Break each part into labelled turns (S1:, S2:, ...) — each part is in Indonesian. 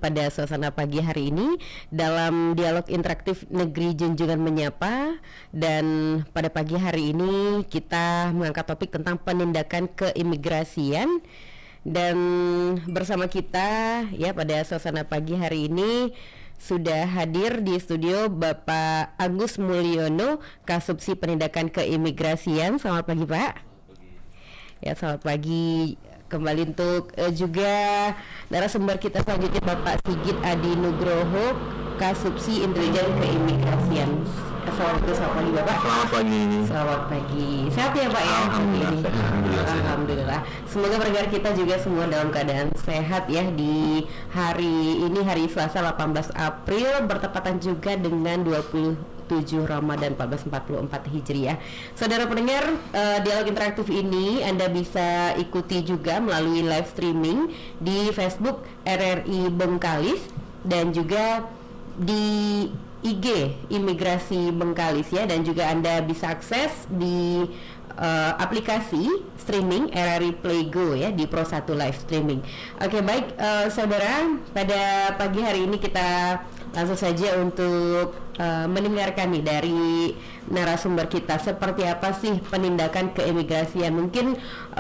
S1: pada suasana pagi hari ini dalam dialog interaktif Negeri Junjungan Menyapa. Dan pada pagi hari ini kita mengangkat topik tentang penindakan keimigrasian. Dan bersama kita ya pada suasana pagi hari ini sudah hadir di studio Bapak Agus Mulyono, Kasubsi Penindakan Keimigrasian. Selamat pagi Pak. Ya, selamat pagi kembali untuk juga narasumber kita selanjutnya Bapak Sigit Adi Nugroho, Kasubsi Intelijen Keimigrasian. Selamat pagi Bapak.
S2: Selamat pagi.
S1: Selamat pagi. Sehat ya Pak ya? Alhamdulillah. Semoga pendengar kita juga semua dalam keadaan sehat ya di hari ini, hari Selasa 18 April bertepatan juga dengan 27 Ramadan 1444 Hijriah. Saudara pendengar, dialog interaktif ini Anda bisa ikuti juga melalui live streaming di Facebook RRI Bengkalis dan juga di IG Imigrasi Bengkalis ya, dan juga Anda bisa akses di aplikasi streaming RRI Playgo ya di Pro 1 Live Streaming. Oke, baik saudara, pada pagi hari ini kita langsung saja untuk mendengarkan nih dari narasumber kita seperti apa sih penindakan keimigrasian. Mungkin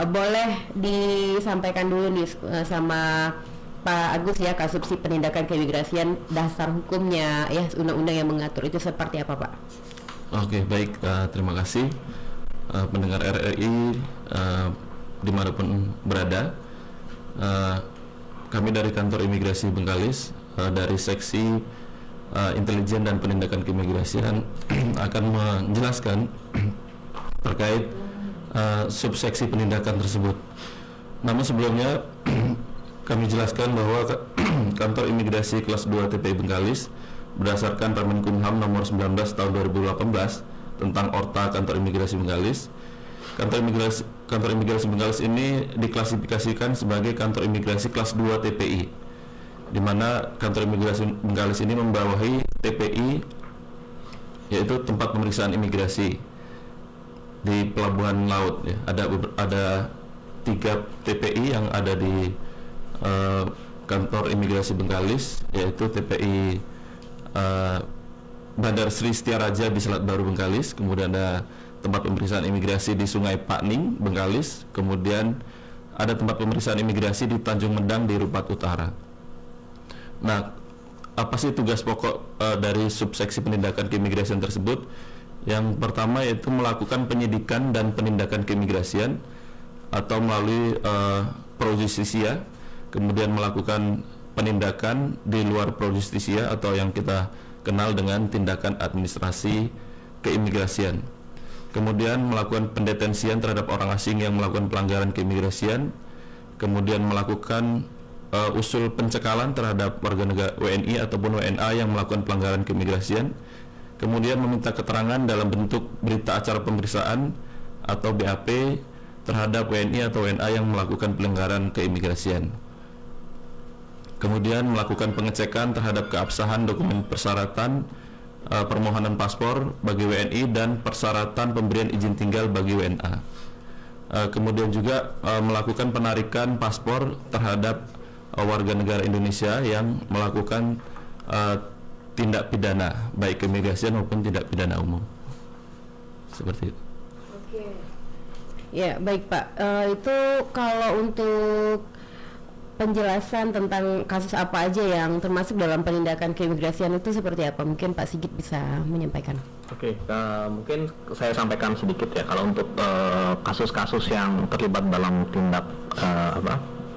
S1: boleh disampaikan dulu nih sama Pak Agus ya, Kasubsi Penindakan Keimigrasian, dasar hukumnya ya, undang-undang yang mengatur itu seperti apa Pak?
S2: Oke, baik, terima kasih pendengar RRI dimanapun berada. Kami dari Kantor Imigrasi Bengkalis dari Seksi Intelijen dan Penindakan Keimigrasian akan menjelaskan terkait subseksi penindakan tersebut. Namun sebelumnya kami jelaskan bahwa Kantor Imigrasi Kelas 2 TPI Bengkalis berdasarkan Permenkumham nomor 19 tahun 2018 tentang Orta Kantor Imigrasi Bengkalis. Kantor Imigrasi Bengkalis ini diklasifikasikan sebagai Kantor Imigrasi Kelas 2 TPI, di mana Kantor Imigrasi Bengkalis ini membawahi TPI, yaitu tempat pemeriksaan imigrasi di pelabuhan laut ya. Ada 3 TPI yang ada di Kantor Imigrasi Bengkalis, yaitu TPI Bandar Sri Setiaraja di Selat Baru Bengkalis, kemudian ada tempat pemeriksaan imigrasi di Sungai Pakning Bengkalis, kemudian ada tempat pemeriksaan imigrasi di Tanjung Mendang di Rupat Utara. Nah, apa sih tugas pokok dari subseksi penindakan keimigrasian tersebut? Yang pertama yaitu melakukan penyidikan dan penindakan keimigrasian atau melalui pro justisia, kemudian melakukan penindakan di luar pro justisia atau yang kita kenal dengan tindakan administrasi keimigrasian. Kemudian melakukan pendetensian terhadap orang asing yang melakukan pelanggaran keimigrasian, kemudian melakukan usul pencekalan terhadap warga negara WNI ataupun WNA yang melakukan pelanggaran keimigrasian, kemudian meminta keterangan dalam bentuk berita acara pemeriksaan atau BAP terhadap WNI atau WNA yang melakukan pelanggaran keimigrasian. Kemudian melakukan pengecekan terhadap keabsahan dokumen persyaratan permohonan paspor bagi WNI dan persyaratan pemberian izin tinggal bagi WNA. Kemudian juga melakukan penarikan paspor terhadap warga negara Indonesia yang melakukan tindak pidana baik keimigrasian maupun tindak pidana umum. Seperti itu.
S1: Oke. Ya, baik Pak. Itu kalau untuk penjelasan tentang kasus apa aja yang termasuk dalam penindakan keimigrasian itu seperti apa? Mungkin Pak Sigit bisa menyampaikan.
S3: Oke, mungkin saya sampaikan sedikit ya. Kalau untuk kasus-kasus yang terlibat dalam tindak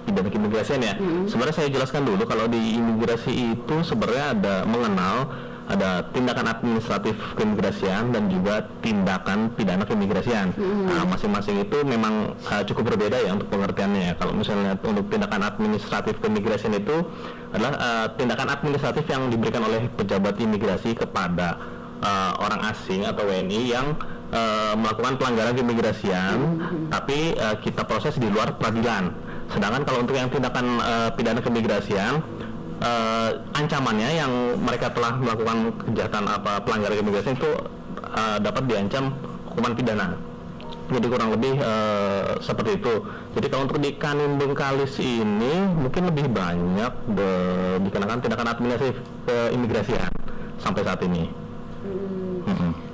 S3: pidana keimigrasian ya, sebenarnya saya jelaskan dulu kalau di imigrasi itu sebenarnya ada tindakan administratif keimigrasian dan juga tindakan pidana keimigrasian. Nah, masing-masing itu memang cukup berbeda ya untuk pengertiannya. Kalau misalnya untuk tindakan administratif keimigrasian itu adalah tindakan administratif yang diberikan oleh pejabat imigrasi kepada orang asing atau WNI yang melakukan pelanggaran keimigrasian, tapi kita proses di luar peradilan. Sedangkan kalau untuk yang tindakan pidana keimigrasian, ancamannya yang mereka telah melakukan kejahatan pelanggaran keimigrasian itu dapat diancam hukuman pidana. Jadi kurang lebih seperti itu. Jadi kalau untuk di Kanim Bengkalis ini mungkin lebih banyak dikenakan tindakan administratif keimigrasian sampai saat ini.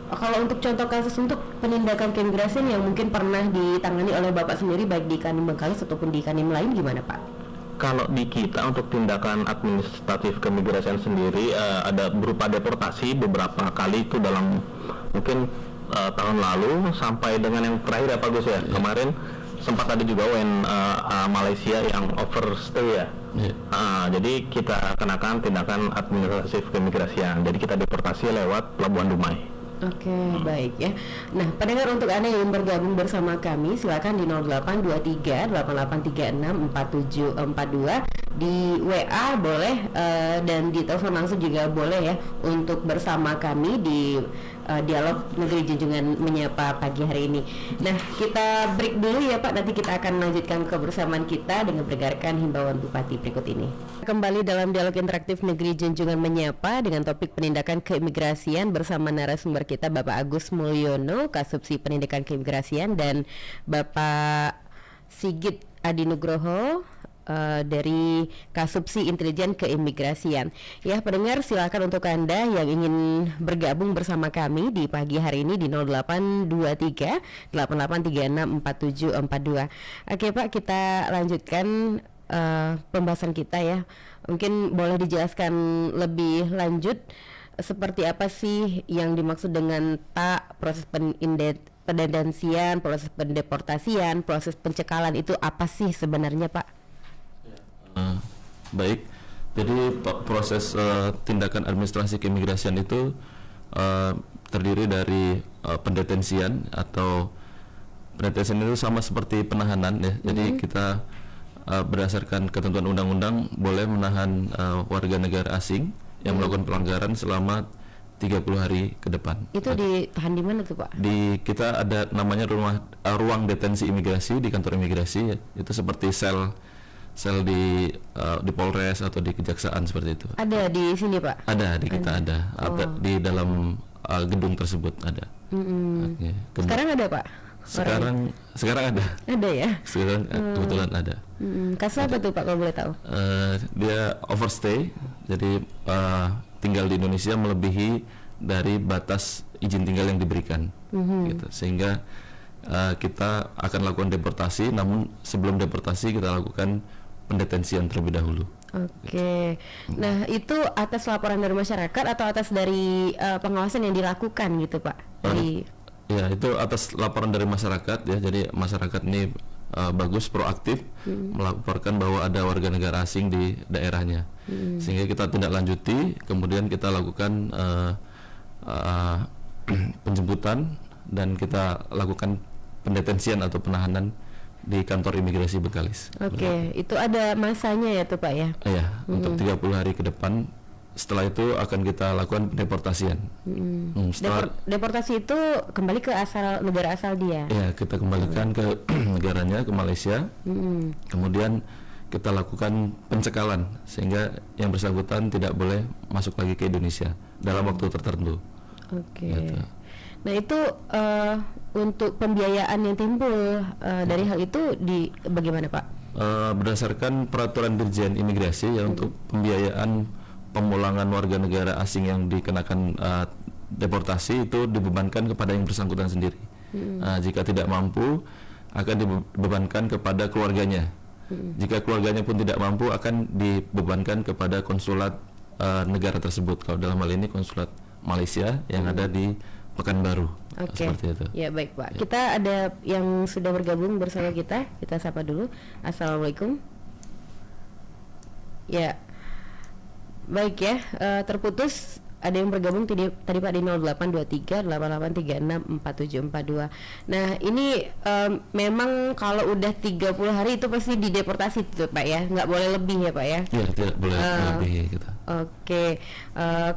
S1: Kalau untuk contoh kasus untuk penindakan keimigrasian yang mungkin pernah ditangani oleh Bapak sendiri baik di Kanim Bengkalis ataupun di Kanim lain gimana Pak?
S3: Kalau di kita untuk tindakan administratif keimigrasian sendiri ada berupa deportasi beberapa kali itu dalam mungkin tahun lalu sampai dengan yang terakhir ya Pak Gus ya. Kemarin sempat ada juga Malaysia yang overstay ya. Jadi kita kenakan tindakan administratif keimigrasian. Jadi kita deportasi lewat Pelabuhan Dumai.
S1: Oke, baik ya. Nah, pendengar untuk Anda yang bergabung bersama kami, silakan di 0823 8836 4742 di WA boleh dan di telepon langsung juga boleh ya untuk bersama kami di dialog Negeri Junjungan Menyapa pagi hari ini. Nah, kita break dulu ya Pak, nanti kita akan melanjutkan kebersamaan kita dengan mendengarkan himbauan Bupati berikut ini. Kembali dalam dialog interaktif Negeri Junjungan Menyapa dengan topik penindakan keimigrasian bersama narasumber kita Bapak Agus Mulyono, Kasubsi Penindakan Keimigrasian, dan Bapak Sigit Adi Nugroho dari Kasubsi Intelijen Keimigrasian. Ya, pendengar silakan untuk Anda yang ingin bergabung bersama kami di pagi hari ini di 0823 8836 4742. Oke Pak, kita lanjutkan pembahasan kita ya. Mungkin boleh dijelaskan lebih lanjut seperti apa sih yang dimaksud dengan proses pendetensian, proses pendeportasian, proses pencekalan itu apa sih sebenarnya Pak?
S2: Baik, jadi proses tindakan administrasi keimigrasian itu terdiri dari pendetensian atau pendetensian itu sama seperti penahanan ya. Jadi kita berdasarkan ketentuan undang-undang boleh menahan warga negara asing yang melakukan pelanggaran selama 30 hari ke depan. Itu
S1: ditahan di mana tuh Pak?
S2: Kita ada namanya ruang detensi imigrasi di kantor imigrasi ya. Itu seperti sel di Polres atau di Kejaksaan seperti itu. Ada di sini Pak? Ada, di kita ada. Di dalam gedung tersebut ada. Okay.
S1: Sekarang ada Pak?
S2: Sekarang ada.
S1: Ada ya?
S2: Sekarang kebetulan ada.
S1: Kasus apa tuh Pak kalau boleh tahu?
S2: Dia overstay, jadi tinggal di Indonesia melebihi dari batas izin tinggal yang diberikan. Gitu. Sehingga kita akan lakukan deportasi, namun sebelum deportasi kita lakukan pendetensian terlebih dahulu.
S1: Oke. Nah, itu atas laporan dari masyarakat atau atas dari pengawasan yang dilakukan gitu Pak?
S2: Ya, itu atas laporan dari masyarakat ya. Jadi masyarakat ini bagus, proaktif melaporkan bahwa ada warga negara asing di daerahnya. Sehingga kita tindak lanjuti, kemudian kita lakukan penjemputan dan kita lakukan pendetensian atau penahanan di kantor imigrasi Bengkalis.
S1: Oke, itu ada masanya ya tuh Pak ya?
S2: Iya, untuk 30 hari ke depan. Setelah itu akan kita lakukan deportasian.
S1: Deportasi itu kembali ke negara asal dia?
S2: Ya, kita kembalikan ke negaranya, ke Malaysia. Kemudian kita lakukan pencekalan sehingga yang bersangkutan tidak boleh masuk lagi ke Indonesia dalam waktu tertentu.
S1: Oke. Gitu. Nah itu untuk pembiayaan yang timbul dari hal itu bagaimana Pak?
S2: Berdasarkan peraturan Dirjen Imigrasi ya, untuk pembiayaan pemulangan warga negara asing yang dikenakan deportasi itu dibebankan kepada yang bersangkutan sendiri. Jika tidak mampu akan dibebankan kepada keluarganya. Jika keluarganya pun tidak mampu akan dibebankan kepada konsulat negara tersebut. Kalau dalam hal ini konsulat Malaysia yang ada di Pekanbaru.
S1: Oke.
S2: Seperti itu.
S1: Ya baik Pak. Ya. Kita ada yang sudah bergabung bersama kita. Kita sapa dulu. Assalamualaikum. Ya. Baik ya. Terputus. Ada yang bergabung tadi Pak di 0823 8836 4742. Nah ini memang kalau udah 30 hari itu pasti dideportasi tuh Pak ya, nggak boleh lebih ya Pak ya?
S2: Iya, tidak boleh lebih gitu.
S1: Oke.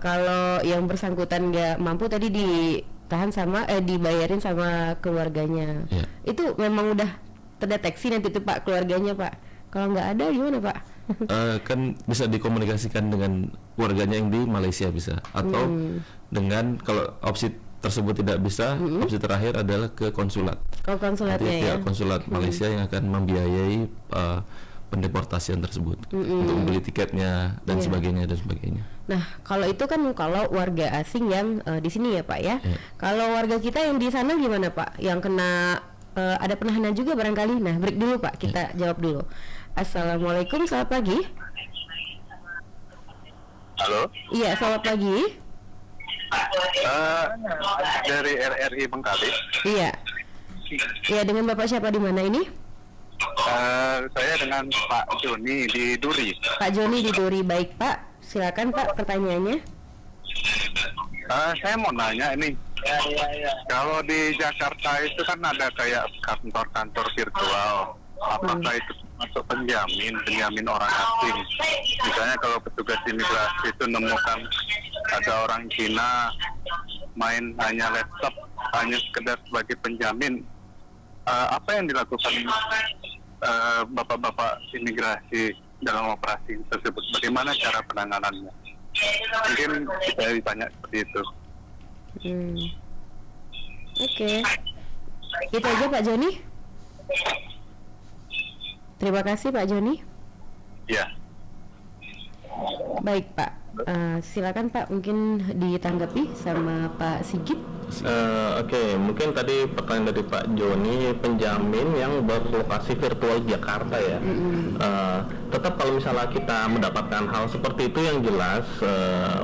S1: Kalau yang bersangkutan nggak mampu tadi ditahan sama dibayarin sama keluarganya. Ya. Itu memang udah terdeteksi nanti tuh Pak keluarganya Pak. Kalau nggak ada gimana Pak?
S2: Kan bisa dikomunikasikan dengan keluarganya yang di Malaysia bisa, atau dengan kalau opsi tersebut tidak bisa, opsi terakhir adalah ke konsulat.
S1: Kalau konsulatnya
S2: Nanti
S1: ya.
S2: pihak konsulat Malaysia yang akan membiayai pendeportasian tersebut untuk membeli tiketnya dan sebagainya dan sebagainya.
S1: Nah, kalau itu kan kalau warga asing yang di sini ya Pak ya. Kalau warga kita yang di sana gimana Pak? Yang kena ada penahanan juga barangkali. Nah, break dulu Pak, kita jawab dulu. Assalamualaikum, selamat pagi.
S4: Halo,
S1: Iya, selamat pagi.
S4: dari RRI Bengkalis.
S1: Iya. Iya, dengan Bapak siapa di mana ini?
S4: Saya dengan Pak Joni di Duri.
S1: Pak Joni di Duri. Baik Pak, silakan Pak pertanyaannya.
S4: Saya mau nanya ini, kalau di Jakarta itu kan ada kayak kantor-kantor virtual. Apakah itu masuk penjamin orang asing? Misalnya kalau petugas imigrasi itu nemukan ada orang Cina main hanya laptop, hanya sekedar sebagai penjamin, apa yang dilakukan bapak-bapak imigrasi dalam operasi tersebut? Bagaimana cara penanganannya? Mungkin kita ditanya seperti itu.
S1: Oke. Itu aja Pak Joni. Terima kasih Pak Joni.
S4: Ya.
S1: Baik Pak, silakan Pak, mungkin ditanggapi sama Pak Sigit.
S3: Oke, mungkin tadi pertanyaan dari Pak Joni, penjamin yang berlokasi virtual di Jakarta ya. Tetap kalau misalnya kita mendapatkan hal seperti itu, yang jelas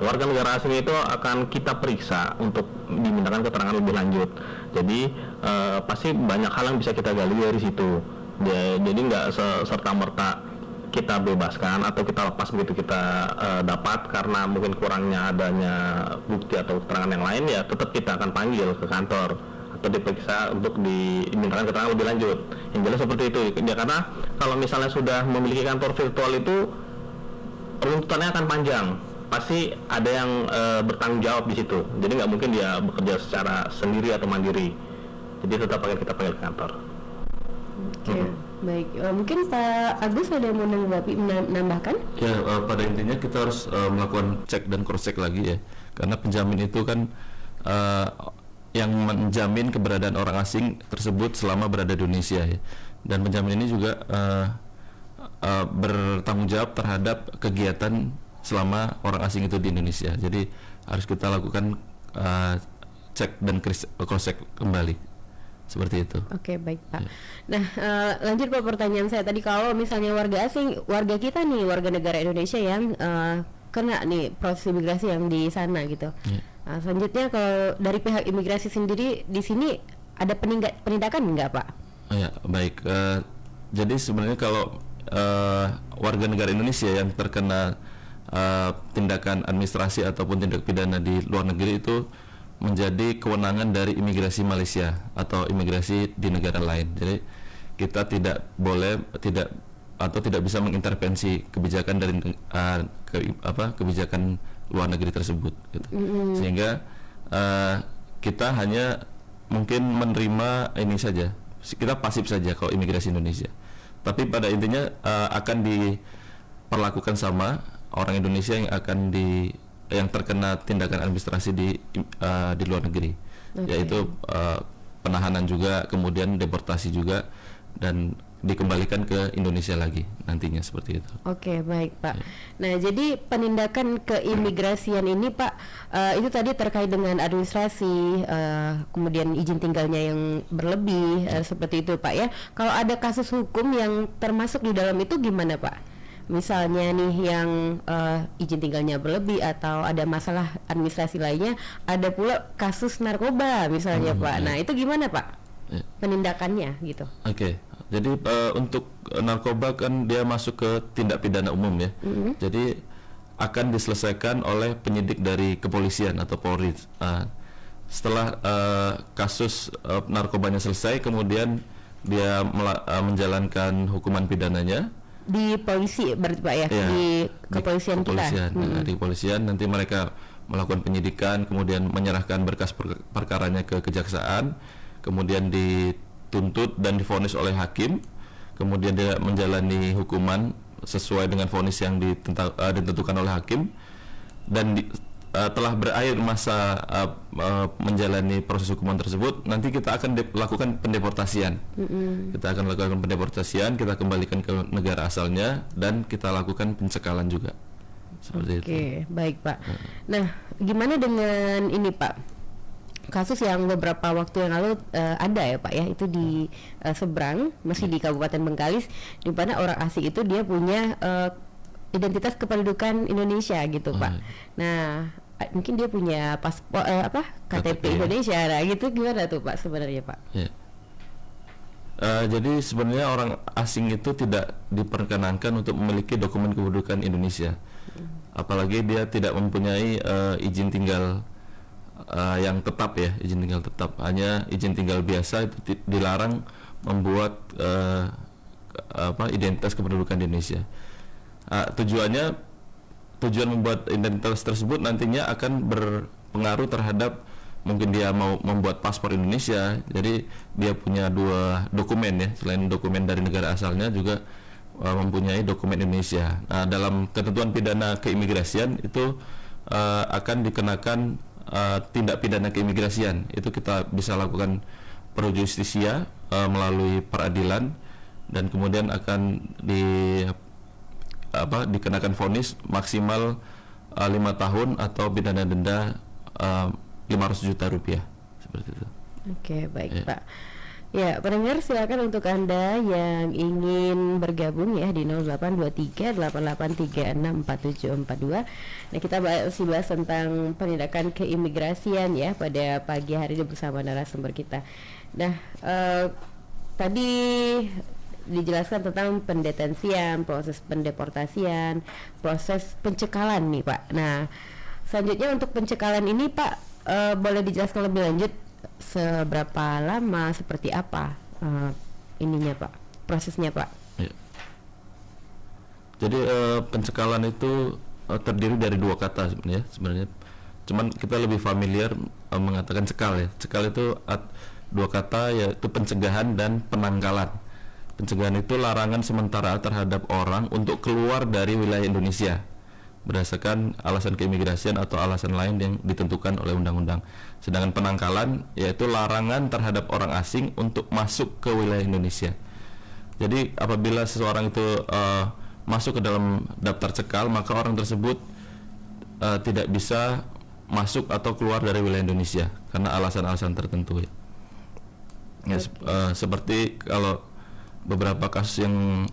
S3: warga negara asing itu akan kita periksa untuk dimintakan keterangan lebih lanjut. Jadi pasti banyak hal yang bisa kita gali dari situ. Jadi nggak serta-merta kita bebaskan atau kita lepas begitu kita dapat karena mungkin kurangnya adanya bukti atau keterangan yang lain, ya tetap kita akan panggil ke kantor atau diperiksa untuk dimintakan keterangan lebih lanjut. Yang jelas seperti itu ya, karena kalau misalnya sudah memiliki kantor virtual itu runtutannya akan panjang, pasti ada yang bertanggung jawab di situ. Jadi nggak mungkin dia bekerja secara sendiri atau mandiri. Jadi tetap akan kita panggil ke kantor.
S1: Oke, baik. Mungkin Pak Agus ada yang mau menambahkan?
S2: Ya, pada intinya kita harus melakukan cek dan cross check lagi ya, karena penjamin itu kan yang menjamin keberadaan orang asing tersebut selama berada di Indonesia ya, dan penjamin ini juga bertanggung jawab terhadap kegiatan selama orang asing itu di Indonesia. Jadi harus kita lakukan cek dan cross check kembali. Seperti itu.
S1: Oke, baik Pak. Nah, lanjut Pak, pertanyaan saya tadi, kalau misalnya warga asing, warga kita nih, warga negara Indonesia yang kena nih proses imigrasi yang di sana gitu. Nah, selanjutnya kalau dari pihak imigrasi sendiri di sini ada penindakan nggak Pak?
S2: Ya, baik. Jadi sebenarnya kalau warga negara Indonesia yang terkena tindakan administrasi ataupun tindak pidana di luar negeri itu menjadi kewenangan dari imigrasi Malaysia atau imigrasi di negara lain. Jadi kita tidak boleh tidak bisa mengintervensi kebijakan dari kebijakan luar negeri tersebut gitu. Sehingga kita hanya mungkin menerima ini saja, kita pasif saja kalau imigrasi Indonesia. Tapi pada intinya akan diperlakukan sama orang Indonesia yang terkena tindakan administrasi di luar negeri, yaitu penahanan juga, kemudian deportasi juga, dan dikembalikan ke Indonesia lagi nantinya, seperti itu.
S1: Oke, baik Pak. Nah, jadi penindakan keimigrasian ini Pak, itu tadi terkait dengan administrasi, kemudian izin tinggalnya yang berlebih, seperti itu Pak ya. Kalau ada kasus hukum yang termasuk di dalam itu gimana Pak? Misalnya nih yang izin tinggalnya berlebih atau ada masalah administrasi lainnya, ada pula kasus narkoba misalnya Pak. Nah, itu gimana Pak penindakannya gitu?
S2: Oke. Jadi untuk narkoba kan dia masuk ke tindak pidana umum ya. Jadi akan diselesaikan oleh penyidik dari kepolisian atau Polri. Setelah kasus narkobanya selesai, kemudian dia menjalankan hukuman pidananya
S1: di polisi berarti Pak ya, di kepolisian kita.
S2: Di kepolisian nanti mereka melakukan penyidikan, kemudian menyerahkan berkas perkaranya ke kejaksaan, kemudian dituntut dan divonis oleh hakim, kemudian dia menjalani hukuman sesuai dengan vonis yang ditentukan oleh hakim, dan telah berakhir masa menjalani proses hukuman tersebut, nanti kita akan lakukan pendeportasian. Kita akan lakukan pendeportasian, kita kembalikan ke negara asalnya, dan kita lakukan pencekalan juga. Seperti itu.
S1: Oke, baik Pak. Nah, gimana dengan ini Pak? Kasus yang beberapa waktu yang lalu ada ya Pak ya, itu di seberang, masih di Kabupaten Bengkalis, di mana orang asing itu dia punya identitas kependudukan Indonesia gitu Pak. Nah, mungkin dia punya paspor KTP Indonesia, nah gitu, gimana tuh Pak sebenarnya Pak?
S2: Ya. Jadi sebenarnya orang asing itu tidak diperkenankan untuk memiliki dokumen kependudukan Indonesia, apalagi dia tidak mempunyai izin tinggal yang tetap ya, izin tinggal tetap. Hanya izin tinggal biasa itu dilarang membuat identitas kependudukan Indonesia. Tujuan membuat identitas tersebut nantinya akan berpengaruh terhadap, mungkin dia mau membuat paspor Indonesia, jadi dia punya 2 dokumen ya, selain dokumen dari negara asalnya juga mempunyai dokumen Indonesia. Nah, dalam ketentuan pidana keimigrasian itu akan dikenakan tindak pidana keimigrasian. Itu kita bisa lakukan pro justisia melalui peradilan, dan kemudian akan dikenakan vonis maksimal 5 tahun atau pidana denda 500 juta rupiah, seperti itu.
S1: Oke, baik ya. Pak. Ya, pendengar silakan untuk Anda yang ingin bergabung ya di 0823 8836 4742. Nah, kita masih bahas tentang penindakan keimigrasian ya pada pagi hari ini bersama narasumber kita. Nah, tadi dijelaskan tentang pendetensian, proses pendeportasian, proses pencekalan nih Pak. Nah, selanjutnya untuk pencekalan ini Pak, boleh dijelaskan lebih lanjut seberapa lama, seperti apa ininya Pak, prosesnya Pak?
S2: Ya. Jadi pencekalan itu terdiri dari 2 kata sebenarnya. Cuman kita lebih familiar mengatakan cekal ya. Cekal itu 2 kata, yaitu pencegahan dan penangkalan. Pencegahan itu larangan sementara terhadap orang untuk keluar dari wilayah Indonesia berdasarkan alasan keimigrasian atau alasan lain yang ditentukan oleh undang-undang. Sedangkan penangkalan yaitu larangan terhadap orang asing untuk masuk ke wilayah Indonesia. Jadi apabila seseorang itu masuk ke dalam daftar cekal, maka orang tersebut tidak bisa masuk atau keluar dari wilayah Indonesia karena alasan-alasan tertentu ya. Seperti kalau beberapa kasus yang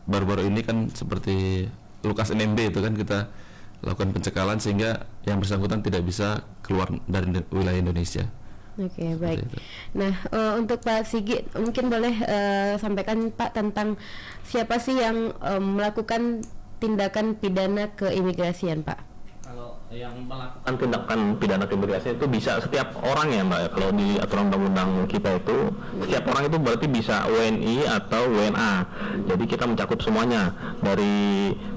S2: baru-baru ini kan, seperti Lukas NMB itu kan kita lakukan pencekalan sehingga yang bersangkutan tidak bisa keluar dari wilayah Indonesia.
S1: Oke, baik. Nah, untuk Pak Sigit mungkin boleh sampaikan Pak tentang siapa sih yang melakukan tindakan pidana keimigrasian Pak?
S3: Kalau yang melakukan tindakan pidana keimigrasian itu bisa setiap orang ya Mbak. Kalau di aturan undang-undang kita itu setiap orang itu berarti bisa WNI atau WNA. Jadi kita mencakup semuanya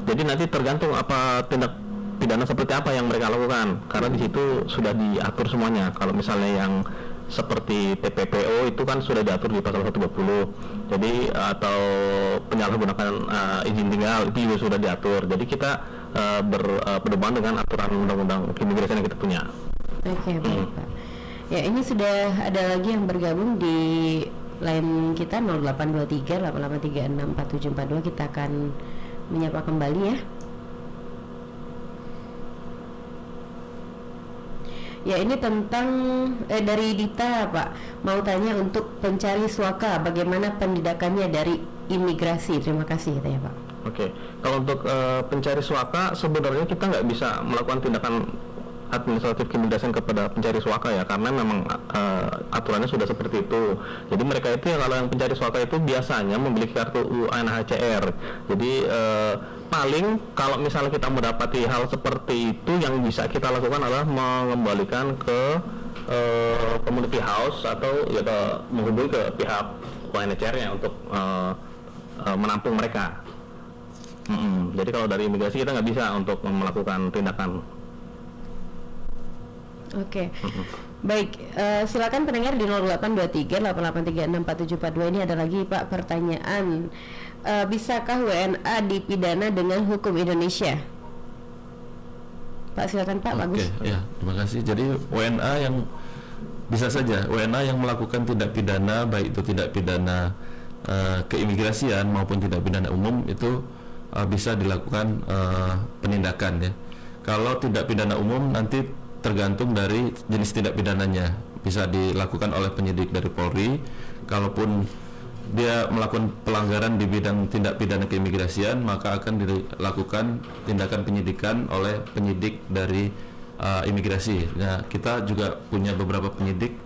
S3: jadi nanti tergantung apa tindak pidana seperti apa yang mereka lakukan, karena di situ sudah diatur semuanya. Kalau misalnya yang seperti TPPO itu kan sudah diatur di pasal 120. Jadi atau penyalahgunaan izin tinggal itu juga sudah diatur. Jadi kita berpedoman dengan aturan undang-undang keimigrasian yang kita punya.
S1: Oke, baik Pak. Ya, ini sudah ada lagi yang bergabung di line kita 0823 8836 4742. Kita akan menyapa kembali ya. Ya, ini tentang dari Dita Pak, mau tanya untuk pencari suaka, bagaimana penindakannya dari imigrasi? Terima kasih katanya Pak.
S3: Oke, kalau untuk pencari suaka sebenarnya kita nggak bisa melakukan tindakan administratif keimigrasian kepada pencari suaka ya, karena memang aturannya sudah seperti itu. Jadi mereka itu kalau yang pencari suaka itu biasanya memiliki kartu UNHCR. Jadi paling kalau misalnya kita mendapati hal seperti itu, yang bisa kita lakukan adalah mengembalikan ke community house atau ya menghubungi ke pihak UNHCR-nya untuk menampung mereka. Jadi kalau dari imigrasi kita nggak bisa untuk melakukan tindakan.
S1: Oke. Baik, silakan pendengar di 0823 8836 4742. Ini ada lagi Pak pertanyaan. Bisakah WNA dipidana dengan hukum Indonesia? Pak, silakan Pak. Bagus.
S2: Ya, terima kasih. Jadi WNA yang bisa saja WNA yang melakukan tindak pidana, baik itu tindak pidana keimigrasian maupun tindak pidana umum, itu bisa dilakukan penindakan ya. Kalau tindak pidana umum nanti tergantung dari jenis tindak pidananya, bisa dilakukan oleh penyidik dari Polri. Kalaupun dia melakukan pelanggaran di bidang tindak pidana keimigrasian, maka akan dilakukan tindakan penyidikan oleh penyidik dari imigrasi. Nah, kita juga punya beberapa penyidik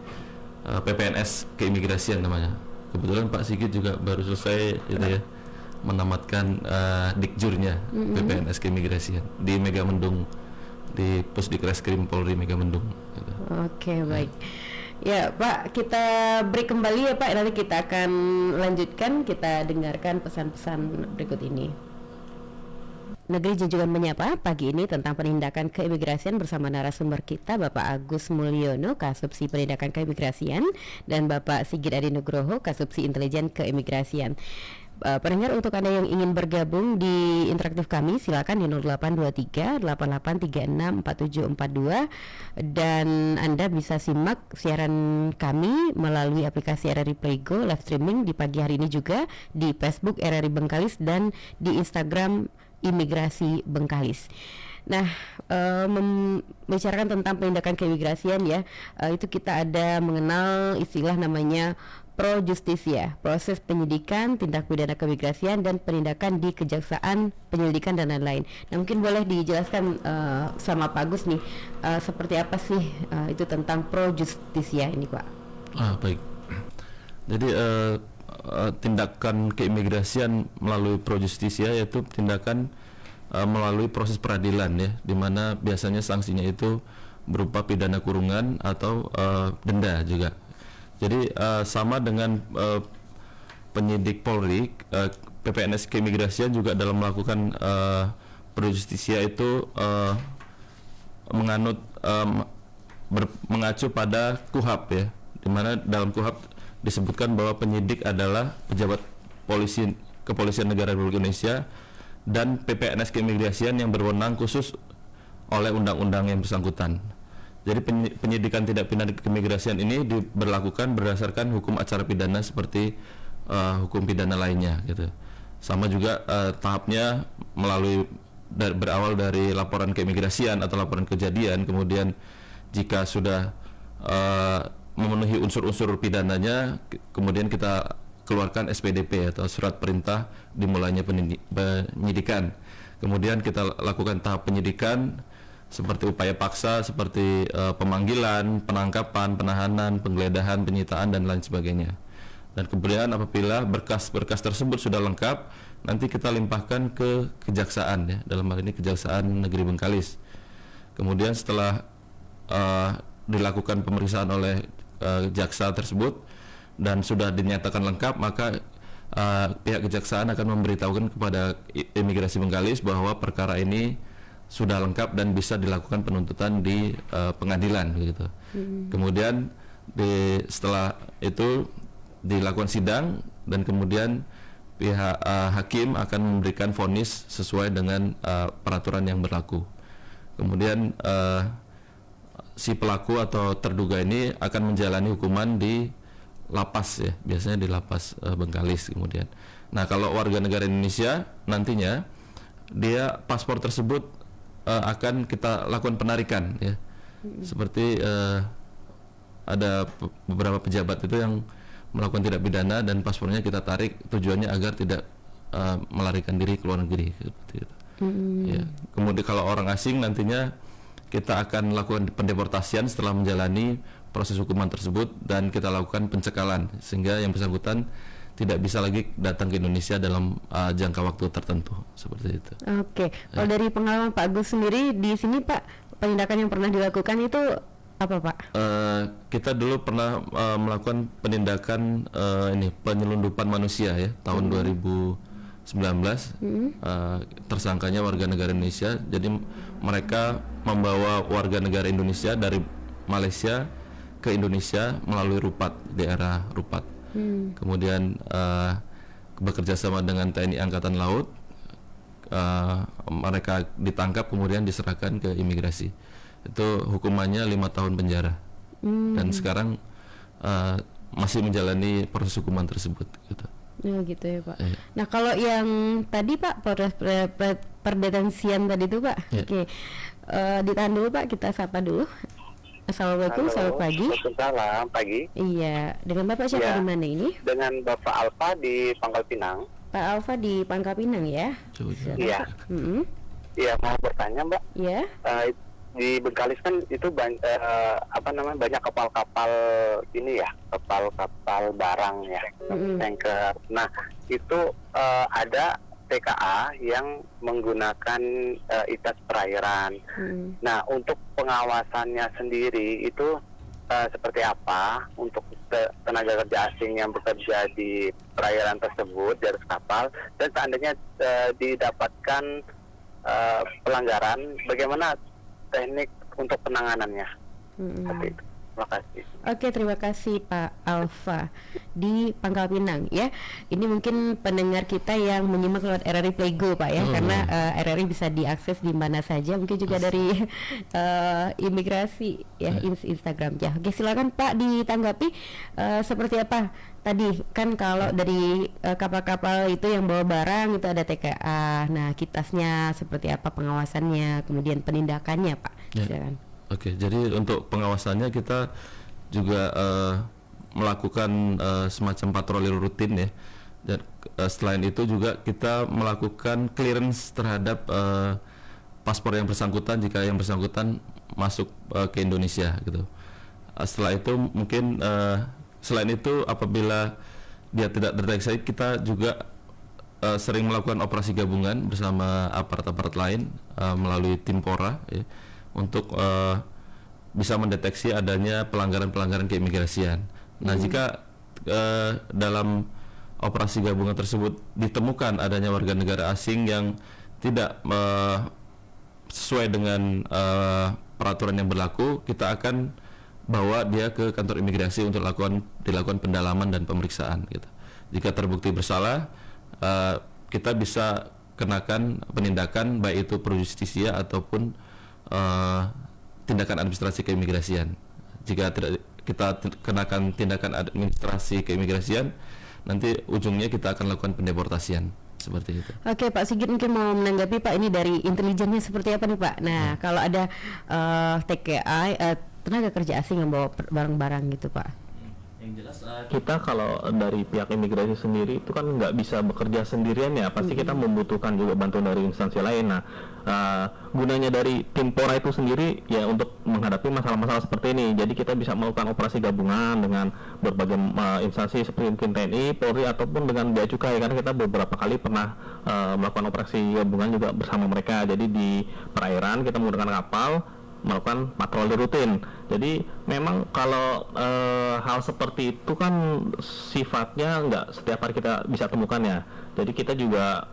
S2: PPNS keimigrasian namanya. Kebetulan Pak Sigit juga baru selesai itu ya, menamatkan dikjurnya PPNS keimigrasian di Megamendung, di Pusdikreskrim Polri Megamendung gitu.
S1: Oke, baik. Ya Pak, kita break kembali ya Pak, nanti kita akan lanjutkan, kita dengarkan pesan-pesan berikut ini. Negeri Junjungan menyapa pagi ini tentang penindakan keimigrasian bersama narasumber kita Bapak Agus Mulyono, Kasubsi Penindakan Keimigrasian, dan Bapak Sigit Adi Nugroho, Kasubsi Intelijen Keimigrasian. Pendengar, untuk Anda yang ingin bergabung di interaktif kami, silakan di 0823 8836 4742, dan Anda bisa simak siaran kami melalui aplikasi RRI Playgo live streaming di pagi hari ini juga di Facebook RRI Bengkalis dan di Instagram Imigrasi Bengkalis. Nah, membicarakan tentang penindakan keimigrasian ya, itu kita ada mengenal istilah namanya pro justisia, proses penyidikan, tindak pidana keimigrasian, dan penindakan di kejaksaan, penyelidikan, dan lain-lain. Nah, mungkin boleh dijelaskan sama Pak Agus nih, seperti apa sih itu tentang pro justisia ini Pak?
S2: Baik. Jadi tindakan keimigrasian melalui pro justisia yaitu tindakan melalui proses peradilan ya, di mana biasanya sanksinya itu berupa pidana kurungan atau denda juga. Jadi sama dengan penyidik Polri, PPNS keimigrasian juga dalam melakukan pro justisia itu mengacu pada KUHP ya, di mana dalam KUHP disebutkan bahwa penyidik adalah pejabat kepolisian negara Republik Indonesia dan PPNS keimigrasian yang berwenang khusus oleh undang-undang yang bersangkutan. Jadi penyidikan tindak pidana keimigrasian ini diberlakukan berdasarkan hukum acara pidana seperti hukum pidana lainnya gitu. Sama juga tahapnya berawal dari laporan keimigrasian atau laporan kejadian, kemudian jika sudah memenuhi unsur-unsur pidananya, kemudian kita keluarkan SPDP atau surat perintah dimulainya penyidikan. Kemudian kita lakukan tahap penyidikan seperti upaya paksa, seperti pemanggilan, penangkapan, penahanan, penggeledahan, penyitaan, dan lain sebagainya. Dan kemudian apabila berkas-berkas tersebut sudah lengkap, nanti kita limpahkan ke kejaksaan ya, dalam hal ini Kejaksaan Negeri Bengkalis. Kemudian setelah dilakukan pemeriksaan oleh jaksa tersebut dan sudah dinyatakan lengkap, maka pihak kejaksaan akan memberitahukan kepada Imigrasi Bengkalis bahwa perkara ini sudah lengkap dan bisa dilakukan penuntutan di pengadilan gitu. Kemudian setelah itu dilakukan sidang dan kemudian pihak hakim akan memberikan vonis sesuai dengan peraturan yang berlaku. Kemudian si pelaku atau terduga ini akan menjalani hukuman di lapas ya, biasanya di lapas Bengkalis kemudian. Nah, kalau warga negara Indonesia nantinya dia paspor tersebut akan kita lakukan penarikan ya. Seperti ada beberapa pejabat itu yang melakukan tindak pidana dan paspornya kita tarik, tujuannya agar tidak melarikan diri ke luar negeri seperti itu. Ya. Kemudian kalau orang asing nantinya kita akan lakukan pendeportasian setelah menjalani proses hukuman tersebut dan kita lakukan pencekalan sehingga yang bersangkutan tidak bisa lagi datang ke Indonesia dalam jangka waktu tertentu seperti itu.
S1: Oke, kalau dari pengalaman Pak Agus sendiri di sini Pak, penindakan yang pernah dilakukan itu apa Pak?
S2: Kita dulu pernah melakukan penindakan penyelundupan manusia ya tahun 2019. Tersangkanya warga negara Indonesia, jadi mereka membawa warga negara Indonesia dari Malaysia ke Indonesia melalui Rupat, daerah Rupat. Kemudian bekerja sama dengan TNI Angkatan Laut, mereka ditangkap kemudian diserahkan ke imigrasi. Itu hukumannya 5 tahun penjara. Dan sekarang masih menjalani proses hukuman tersebut gitu.
S1: Ya gitu ya Pak.
S2: Iya.
S1: Nah kalau yang tadi Pak proses perdetensian tadi itu Pak,
S2: Iya.
S1: oke. Ditahan dulu Pak, kita sapa dulu. Assalamualaikum, selamat pagi.
S5: Waalaikumsalam, pagi.
S1: Iya, dengan Bapak siapa
S5: Iya.
S1: di mana ini?
S5: Dengan Bapak Alfa di Pangkal Pinang.
S1: Pak Alfa di Pangkal Pinang ya?
S2: Coba.
S5: Iya.
S1: Mm-mm.
S5: Iya, mau bertanya Mbak.
S1: Ya.
S5: Di Bengkalis kan itu banyak kapal-kapal ini ya, kapal-kapal barang ya, tanker. Nah, itu ada TKA yang menggunakan itas perairan. Nah, untuk pengawasannya sendiri itu seperti apa untuk tenaga kerja asing yang bekerja di perairan tersebut di atas kapal, dan seandainya didapatkan pelanggaran, bagaimana teknik untuk penanganannya? Seperti itu. Terima kasih.
S1: Oke, terima kasih Pak Alfa di Pangkal Pinang ya. Ini mungkin pendengar kita yang menyimak lewat RRI Playgo Pak ya, karena RRI bisa diakses di mana saja, mungkin juga dari imigrasi ya, Instagram ya. Oke, silakan Pak ditanggapi seperti apa tadi kan kalau dari kapal-kapal itu yang bawa barang itu ada TKA. Nah, kitasnya seperti apa pengawasannya, kemudian penindakannya Pak.
S2: Ya.
S1: Silakan.
S2: Oke, jadi untuk pengawasannya kita juga melakukan semacam patroli rutin ya. Dan selain itu juga kita melakukan clearance terhadap paspor yang bersangkutan jika yang bersangkutan masuk ke Indonesia gitu. Setelah itu mungkin selain itu apabila dia tidak terdeteksi, kita juga sering melakukan operasi gabungan bersama aparat-aparat lain melalui tim Pora ya, untuk bisa mendeteksi adanya pelanggaran-pelanggaran keimigrasian. Nah, jika dalam operasi gabungan tersebut ditemukan adanya warga negara asing yang tidak sesuai dengan peraturan yang berlaku, kita akan bawa dia ke kantor imigrasi untuk dilakukan pendalaman dan pemeriksaan gitu. Jika terbukti bersalah, kita bisa kenakan penindakan baik itu pro justisia ataupun tindakan administrasi keimigrasian. Jika tidak kita kenakan tindakan administrasi keimigrasian, nanti ujungnya kita akan lakukan pendeportasian seperti itu.
S1: Oke, Pak Sigit mungkin mau menanggapi Pak, ini dari intelijennya seperti apa nih Pak? Nah, kalau ada TKA tenaga kerja asing yang bawa barang-barang gitu Pak.
S3: Yang jelas kita kalau dari pihak imigrasi sendiri itu kan nggak bisa bekerja sendirian ya, pasti kita membutuhkan juga bantuan dari instansi lain. Nah, gunanya dari tim Pora itu sendiri ya untuk menghadapi masalah-masalah seperti ini. Jadi kita bisa melakukan operasi gabungan dengan berbagai instansi seperti mungkin TNI, Polri ataupun dengan Bea Cukai, karena kita beberapa kali pernah melakukan operasi gabungan juga bersama mereka. Jadi di perairan kita menggunakan kapal melakukan patroli rutin. Jadi memang kalau hal seperti itu kan sifatnya nggak setiap hari kita bisa temukan ya. Jadi kita juga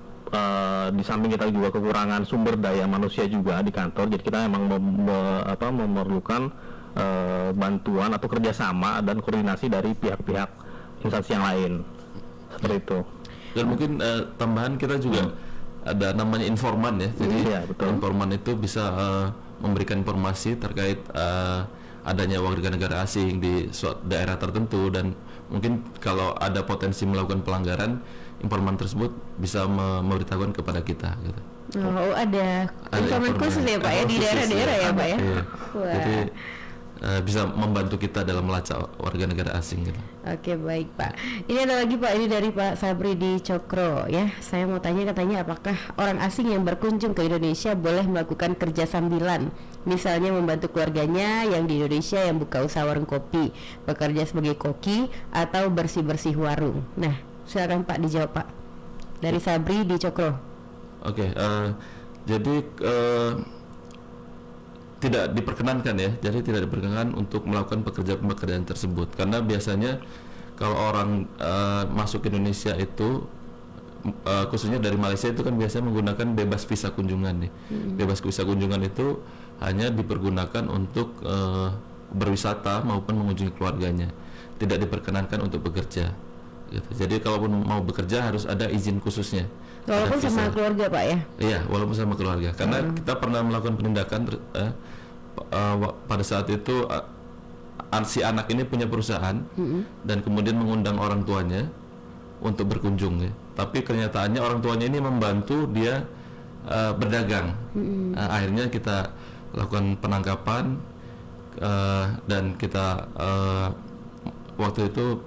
S3: di samping kita juga kekurangan sumber daya manusia juga di kantor. Jadi kita memang memerlukan bantuan atau kerjasama dan koordinasi dari pihak-pihak instansi yang lain. Seperti itu.
S2: Dan mungkin tambahan kita juga ada namanya informan ya. Jadi
S3: iya, betul.
S2: informan itu bisa memberikan informasi terkait adanya warga negara asing di suatu daerah tertentu, dan mungkin kalau ada potensi melakukan pelanggaran, informan tersebut bisa memberitahukan kepada kita gitu.
S1: Oh, ada informan khusus ya Pak ya di daerah-daerah ya Pak ya.
S2: Iya.
S1: Wah.
S2: Jadi bisa membantu kita dalam melacak warga negara asing gitu.
S1: Oke, baik Pak. Ini ada lagi Pak, ini dari Pak Sabri di Cokro ya. Saya mau tanya, katanya apakah orang asing yang berkunjung ke Indonesia boleh melakukan kerja sambilan, misalnya membantu keluarganya yang di Indonesia yang buka usaha warung kopi, bekerja sebagai koki atau bersih-bersih warung. Nah, silakan Pak dijawab Pak. Dari Sabri di Cokro.
S2: Oke, jadi tidak diperkenankan ya, jadi tidak diperkenankan untuk melakukan pekerjaan tersebut, karena biasanya kalau orang masuk ke Indonesia itu khususnya dari Malaysia itu kan biasanya menggunakan bebas visa kunjungan nih. Bebas visa kunjungan itu hanya dipergunakan untuk berwisata maupun mengunjungi keluarganya, tidak diperkenankan untuk bekerja. gitu. Jadi kalaupun mau bekerja harus ada izin khususnya.
S1: Walaupun
S2: Ada
S1: sama
S2: visa.
S1: keluarga Pak ya.
S2: Iya, walaupun sama keluarga. Karena kita pernah melakukan penindakan pada saat itu si anak ini punya perusahaan dan kemudian mengundang orang tuanya untuk berkunjung ya. Tapi kenyataannya orang tuanya ini membantu dia berdagang. Akhirnya kita lakukan penangkapan dan kita waktu itu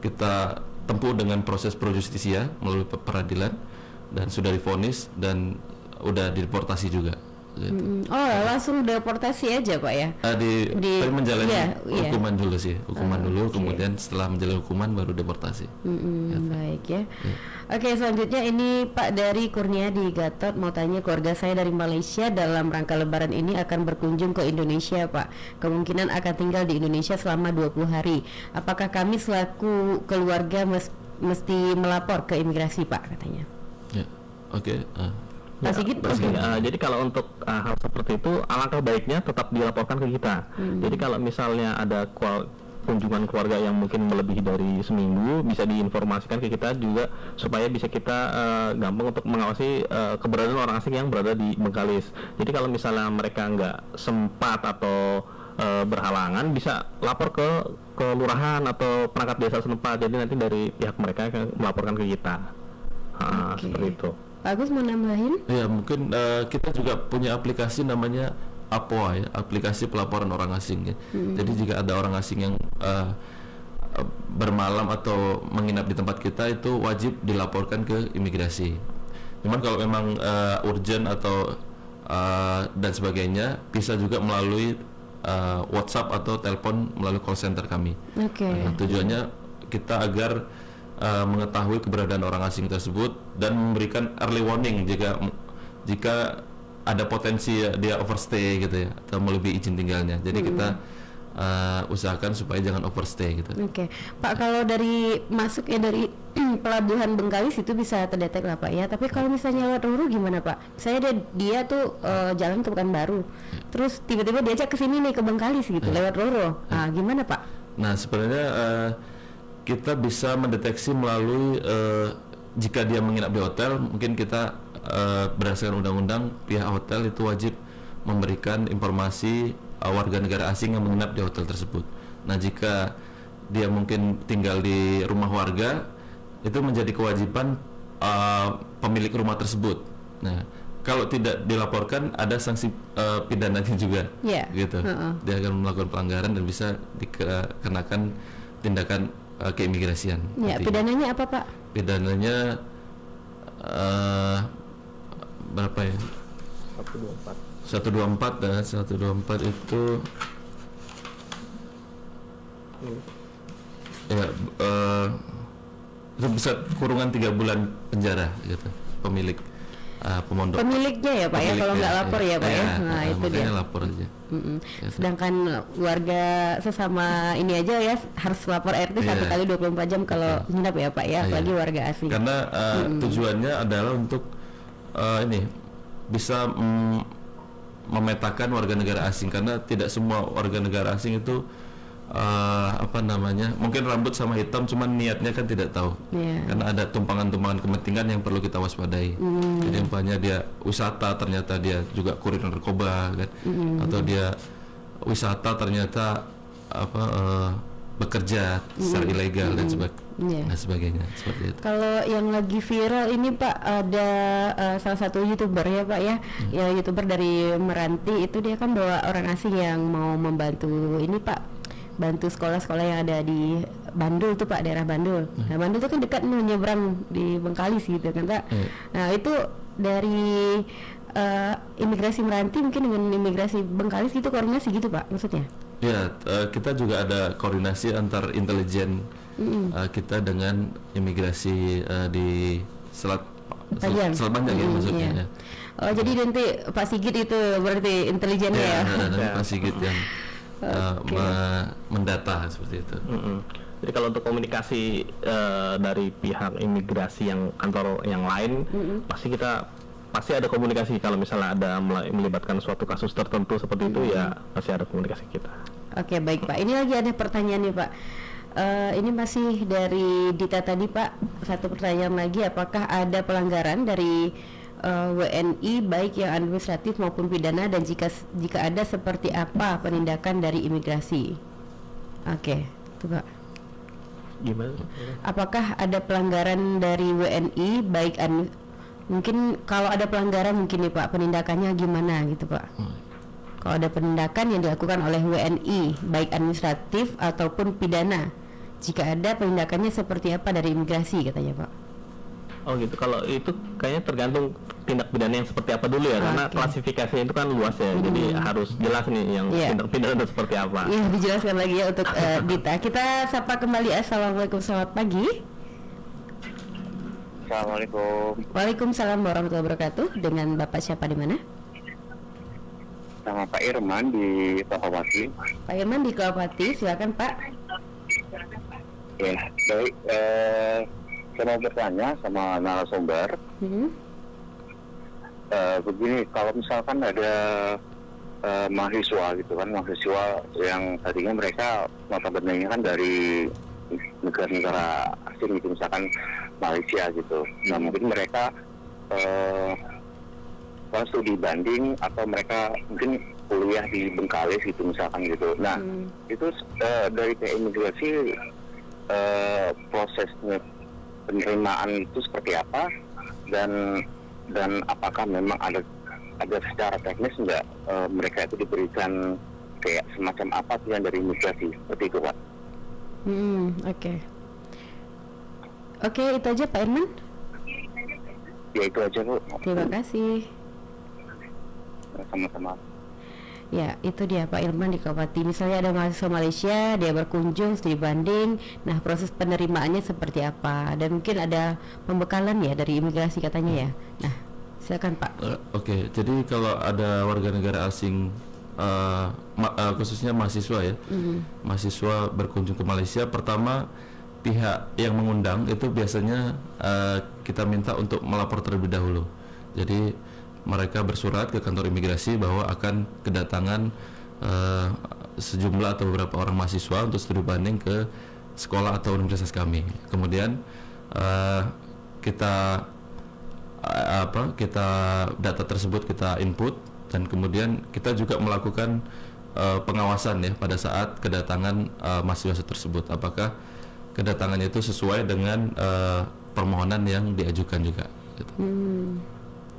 S2: kita tempuh dengan proses pro justisia melalui peradilan dan sudah divonis dan udah dideportasi juga. Gitu.
S1: Oh, langsung deportasi aja Pak ya?
S2: Tapi menjalani
S1: iya.
S2: hukuman dulu sih, hukuman dulu,
S1: oke.
S2: kemudian setelah menjalani hukuman baru deportasi.
S1: Baik ya. Oke, selanjutnya ini Pak dari Kurnia di Gatot mau tanya, keluarga saya dari Malaysia dalam rangka Lebaran ini akan berkunjung ke Indonesia Pak. Kemungkinan akan tinggal di Indonesia selama 20 hari. Apakah kami selaku keluarga mesti melapor ke imigrasi Pak katanya?
S2: Ya, oke.
S1: Pak Sigit?
S3: Jadi kalau untuk hal seperti itu alangkah baiknya tetap dilaporkan ke kita. Jadi kalau misalnya ada kunjungan keluarga yang mungkin melebihi dari seminggu, bisa diinformasikan ke kita juga supaya bisa kita gampang untuk mengawasi keberadaan orang asing yang berada di Bengkalis. Jadi kalau misalnya mereka nggak sempat atau berhalangan, bisa lapor ke kelurahan atau perangkat desa setempat. Jadi nanti dari pihak mereka akan melaporkan ke kita. Seperti itu.
S1: Pak Agus mau nambahin?
S2: Ya, mungkin kita juga punya aplikasi namanya APOA ya, aplikasi pelaporan orang asing ya. Jadi jika ada orang asing yang bermalam atau menginap di tempat kita, itu wajib dilaporkan ke imigrasi. Cuman kalau memang urgent atau dan sebagainya, bisa juga melalui WhatsApp atau telepon melalui call center kami. Tujuannya kita agar mengetahui keberadaan orang asing tersebut dan memberikan early warning jika ada potensi dia overstay gitu ya, atau melebihi izin tinggalnya. Jadi kita usahakan supaya jangan overstay gitu.
S1: Pak, kalau dari masuk ya dari pelabuhan Bengkalis itu bisa terdetek lah Pak ya. Tapi kalau misalnya lewat Roro gimana Pak? Saya dia tuh jalan ke Pekanbaru, terus tiba-tiba diajak ke sini nih ke Bengkalis gitu lewat Roro. Gimana Pak?
S2: Nah, sebenarnya kita bisa mendeteksi melalui jika dia menginap di hotel, mungkin kita berdasarkan undang-undang pihak hotel itu wajib memberikan informasi warga negara asing yang menginap di hotel tersebut. Nah, jika dia mungkin tinggal di rumah warga, itu menjadi kewajiban pemilik rumah tersebut. Nah, kalau tidak dilaporkan ada sanksi pidananya juga, gitu. Dia akan melakukan pelanggaran dan bisa dikenakan tindakan keimigrasian.
S1: Ya, pidananya apa Pak?
S2: Pidananya berapa ya? 124 dan 124 itu ya itu bisa kurungan 3 bulan penjara gitu pemilik pemondok.
S1: Pemiliknya ya Pak ya, kalau nggak lapor ya Pak ya. Nah, itu dia.
S2: Lapor aja.
S1: Sedangkan warga sesama ini aja ya harus lapor RT 1 kali 24 jam kalau nginap ya Pak ya, apalagi warga asing.
S2: Karena tujuannya adalah untuk ini bisa memetakan warga negara asing, karena tidak semua warga negara asing itu mungkin rambut sama hitam, cuman niatnya kan tidak tahu. Karena ada tumpangan-tumpangan kepentingan yang perlu kita waspadai. Jadi umpamanya dia wisata ternyata dia juga kurir narkoba kan, atau dia wisata ternyata bekerja secara ilegal dan sebagainya seperti itu.
S1: Kalau yang lagi viral ini Pak, ada salah satu YouTuber ya Pak ya, ya YouTuber dari Meranti itu, dia kan bawa orang asing yang mau membantu ini Pak, bantu sekolah-sekolah yang ada di Bandul tuh Pak, daerah Bandul. Nah, Bandul itu kan dekat nyebrang di Bengkalis gitu kan Pak. Nah, itu dari imigrasi Meranti mungkin dengan imigrasi Bengkalis itu koordinasi gitu Pak maksudnya?
S2: Ya, kita juga ada koordinasi antar intelijen kita dengan imigrasi di Selat Panjang ya maksudnya. Ya.
S1: Oh, jadi nanti Pak Sigit itu berarti intelijennya ya?
S2: Pak Sigit yang mendata seperti itu.
S3: Jadi kalau untuk komunikasi dari pihak imigrasi yang kantor yang lain, pasti ada komunikasi. Kalau misalnya ada melibatkan suatu kasus tertentu seperti itu, ya pasti ada komunikasi kita.
S1: Oke, baik Pak. Ini lagi ada pertanyaan nih Pak. Ini masih dari Dita tadi Pak, satu pertanyaan lagi, apakah ada pelanggaran dari WNI baik yang administratif maupun pidana, dan jika ada seperti apa penindakan dari imigrasi? Oke, itu Pak.
S3: Gimana?
S1: Apakah ada pelanggaran dari WNI baik mungkin kalau ada pelanggaran mungkin nih Pak, penindakannya gimana gitu Pak? Kalau ada penindakan yang dilakukan oleh WNI baik administratif ataupun pidana, jika ada penindakannya seperti apa dari imigrasi katanya Pak?
S3: Oh gitu, kalau itu kayaknya tergantung tindak pidana yang seperti apa dulu ya, karena klasifikasinya itu kan luas ya, jadi harus jelas nih yang tindak pidana itu seperti apa.
S1: Iya, dijelaskan lagi ya untuk Dita. Kita sapa kembali. Assalamualaikum, selamat pagi.
S5: Assalamualaikum.
S1: Waalaikumsalam warahmatullahi wabarakatuh. Dengan Bapak siapa di mana?
S5: Sama Pak Irman di Pakawati.
S1: Pak Irman di Kelapati, silakan Pak.
S5: Ya, baik. Saya mau bertanya sama narasumber. Begini, kalau misalkan ada mahasiswa gitu kan, mahasiswa yang tadinya mereka notabene kan dari negara-negara asing gitu, misalkan Malaysia gitu. Nah mungkin mereka studi banding atau mereka mungkin kuliah di Bengkalis gitu misalkan gitu. Nah itu dari pihak imigrasi prosesnya penerimaan itu seperti apa, dan apakah memang ada secara teknis nggak mereka itu diberikan kayak semacam apa sih yang dari imigrasi seperti itu Pak?
S1: Oke, itu aja Pak Irman.
S5: Ya itu aja Bu.
S1: Terima kasih.
S5: Sama-sama.
S1: Ya, itu dia Pak Irman di Kelapati. Misalnya ada mahasiswa Malaysia, dia berkunjung studi banding. Nah, proses penerimaannya seperti apa? Dan mungkin ada pembekalan ya dari imigrasi katanya ya. Nah, silakan Pak.
S2: Oke, jadi kalau ada warga negara asing, khususnya mahasiswa ya, mahasiswa berkunjung ke Malaysia, pertama pihak yang mengundang itu biasanya kita minta untuk melapor terlebih dahulu. Jadi mereka bersurat ke kantor imigrasi bahwa akan kedatangan sejumlah atau beberapa orang mahasiswa untuk studi banding ke sekolah atau universitas kami. Kemudian kita data tersebut kita input, dan kemudian kita juga melakukan pengawasan ya pada saat kedatangan mahasiswa tersebut, apakah kedatangannya itu sesuai dengan permohonan yang diajukan juga gitu.